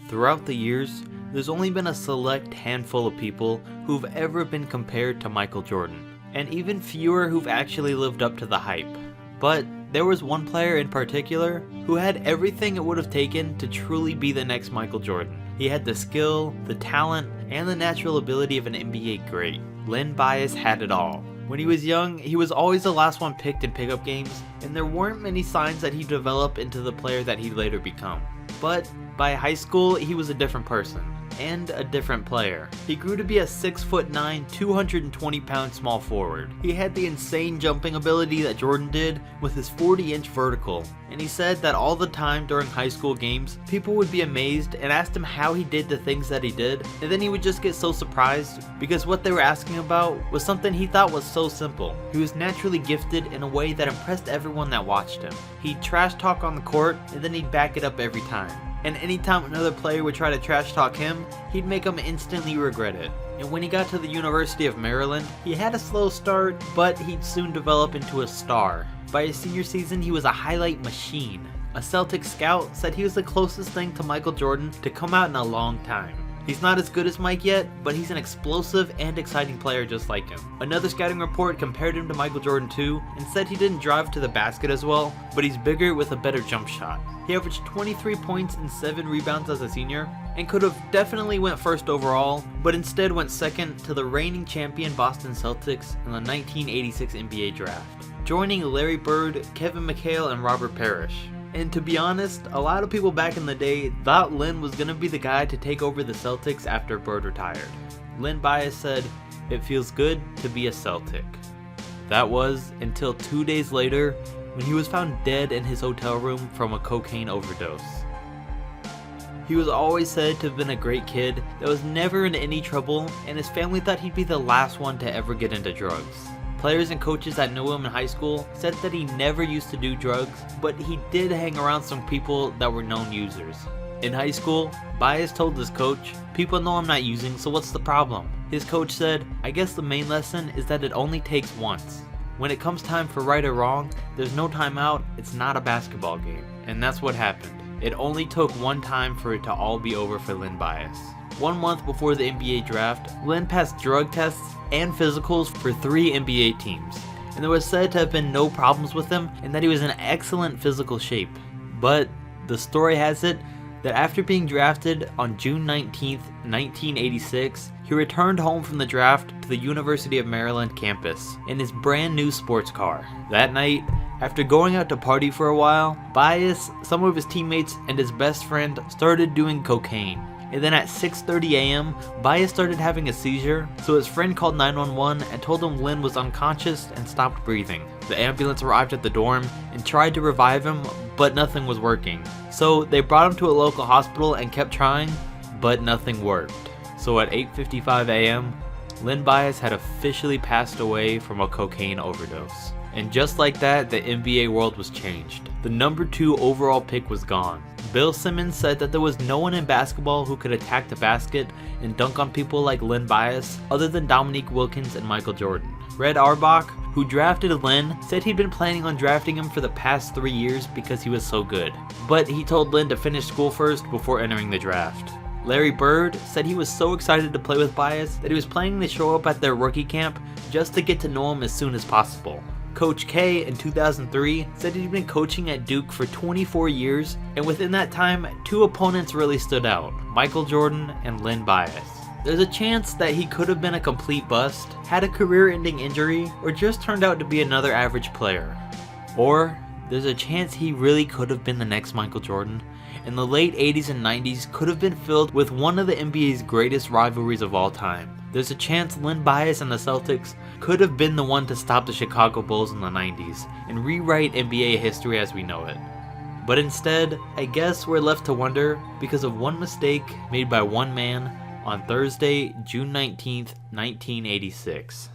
Throughout the years, there's only been a select handful of people who've ever been compared to Michael Jordan, and even fewer who've actually lived up to the hype. But there was one player in particular who had everything it would have taken to truly be the next Michael Jordan. He had the skill, the talent, and the natural ability of an NBA great. Len Bias had it all. When he was young, he was always the last one picked in pickup games, and there weren't many signs that he'd develop into the player that he'd later become. But by high school, he was a different person, and a different player. He grew to be a 6'9", 220-pound small forward. He had the insane jumping ability that Jordan did with his 40-inch vertical, and he said that all the time during high school games, people would be amazed and asked him how he did the things that he did, and then he would just get so surprised because what they were asking about was something he thought was so simple. He was naturally gifted in a way that impressed everyone that watched him. He'd trash talk on the court, and then he'd back it up every time. And anytime another player would try to trash talk him, he'd make them instantly regret it. And when he got to the University of Maryland, he had a slow start, but he'd soon develop into a star. By his senior season, he was a highlight machine. A Celtics scout said he was the closest thing to Michael Jordan to come out in a long time. He's not as good as Mike yet, but he's an explosive and exciting player just like him. Another scouting report compared him to Michael Jordan too, and said he didn't drive to the basket as well, but he's bigger with a better jump shot. He averaged 23 points and 7 rebounds as a senior, and could have definitely went first overall, but instead went second to the reigning champion Boston Celtics in the 1986 NBA draft, joining Larry Bird, Kevin McHale, and Robert Parrish. And to be honest, a lot of people back in the day thought Len was going to be the guy to take over the Celtics after Bird retired. Len Bias said, "It feels good to be a Celtic." That was until 2 days later when he was found dead in his hotel room from a cocaine overdose. He was always said to have been a great kid that was never in any trouble, and his family thought he'd be the last one to ever get into drugs. Players and coaches that knew him in high school said that he never used to do drugs, but he did hang around some people that were known users. In high school, Bias told his coach, "People know I'm not using, so what's the problem?" His coach said, "I guess the main lesson is that it only takes once. When it comes time for right or wrong, there's no timeout, it's not a basketball game." And that's what happened. It only took one time for it to all be over for Len Bias. 1 month before the NBA draft, Len passed drug tests and physicals for 3 NBA teams, and there was said to have been no problems with him and that he was in excellent physical shape. But the story has it that after being drafted on June 19th, 1986, he returned home from the draft to the University of Maryland campus in his brand new sports car. That night, after going out to party for a while, Bias, some of his teammates, and his best friend started doing cocaine. And then at 6:30 a.m., Bias started having a seizure, so his friend called 911 and told him Len was unconscious and stopped breathing. The ambulance arrived at the dorm and tried to revive him, but nothing was working. So they brought him to a local hospital and kept trying, but nothing worked. So at 8:55 a.m., Len Bias had officially passed away from a cocaine overdose. And just like that, the NBA world was changed. The number 2 overall pick was gone. Bill Simmons said that there was no one in basketball who could attack the basket and dunk on people like Len Bias other than Dominique Wilkins and Michael Jordan. Red Auerbach, who drafted Len, said he'd been planning on drafting him for the past 3 years because he was so good. But he told Len to finish school first before entering the draft. Larry Bird said he was so excited to play with Bias that he was planning to show up at their rookie camp just to get to know him as soon as possible. Coach K in 2003 said he'd been coaching at Duke for 24 years, and within that time, 2 opponents really stood out, Michael Jordan and Len Bias. There's a chance that he could have been a complete bust, had a career-ending injury, or just turned out to be another average player. Or there's a chance he really could have been the next Michael Jordan, and the late 80s and 90s could have been filled with one of the NBA's greatest rivalries of all time. There's a chance Len Bias and the Celtics could have been the one to stop the Chicago Bulls in the 90s and rewrite NBA history as we know it. But instead, I guess we're left to wonder because of one mistake made by one man on Thursday, June 19th, 1986.